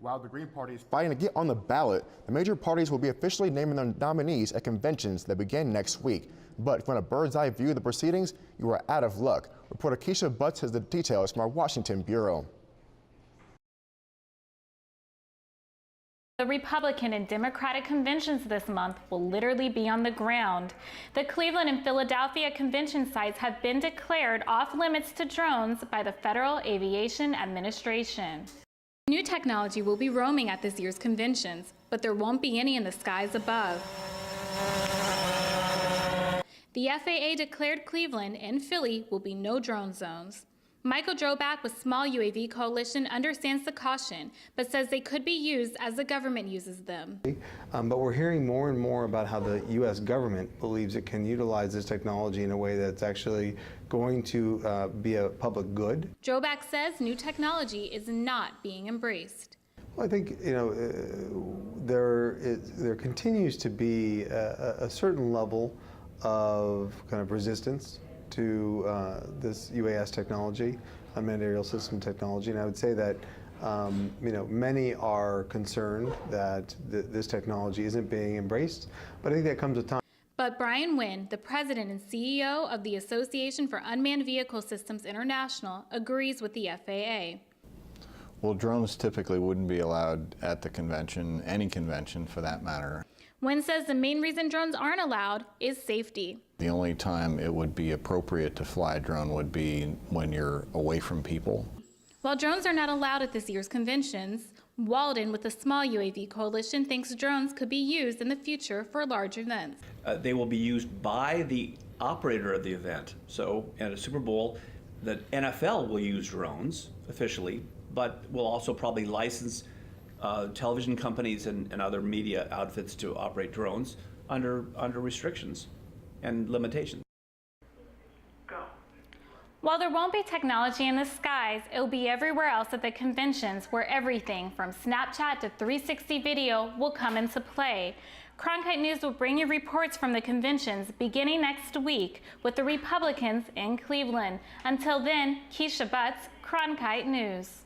While the Green Party is fighting to get on the ballot, the major parties will be officially naming their nominees at conventions that begin next week. But if you want a bird's-eye view of the proceedings, you are out of luck. Reporter Keisha Butts has the details from our Washington bureau. The Republican and Democratic conventions this month will literally be on the ground. The Cleveland and Philadelphia convention sites have been declared off limits to drones by the Federal Aviation Administration. New technology will be roaming at this year's conventions, but there won't be any in the skies above. The FAA declared Cleveland and Philly will be no drone zones. Michael Droback with Small UAV Coalition understands the caution, but says they could be used as the government uses them. But we're hearing more and more about how the U.S. government believes it can utilize this technology in a way that's actually going to be a public good. Droback says new technology is not being embraced. Well, I think there continues to be a certain level of kind of resistance to this UAS technology, unmanned aerial system technology, and I would say that many are concerned that this technology isn't being embraced, but I think that comes with time. But Brian Wynn, the president and CEO of the Association for Unmanned Vehicle Systems International, agrees with the FAA. Well, drones typically wouldn't be allowed at the convention, any convention for that matter. Wynn says the main reason drones aren't allowed is safety. The only time it would be appropriate to fly a drone would be when you're away from people. While drones are not allowed at this year's conventions, Walden with the Small UAV Coalition thinks drones could be used in the future for large events. They will be used by the operator of the event. So at a Super Bowl, the NFL will use drones officially, but will also probably license television companies and other media outfits to operate drones under restrictions and limitations. While there won't be technology in the skies, it will be everywhere else at the conventions where everything from Snapchat to 360 video will come into play. Cronkite News will bring you reports from the conventions beginning next week with the Republicans in Cleveland. Until then, Keisha Butts, Cronkite News.